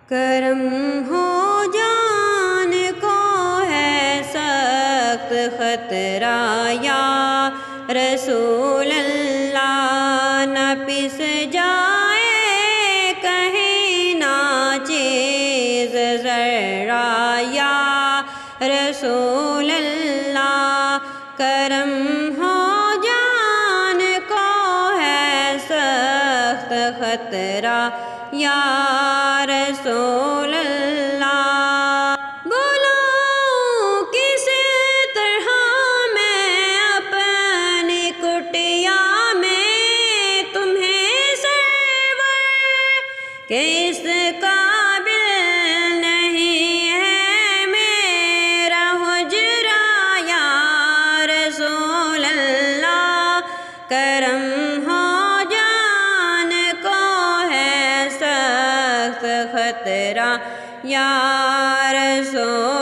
کرم ہو جان کو ہے سخت خطرہ یا رسول اللہ، نہ پس جائے کہیں نہ چیز ذرہ یا رسول اللہ۔ کرم ہو جان کو ہے سخت خطرہ یا رسول اللہ۔ بولو کس طرح میں اپنی کٹیا میں تمہیں سرور، کہ اس قابل نہیں ہے میرا حجرہ یا رسول اللہ۔ کرم ہو جان کو ہے سخت خطرہ یا رسول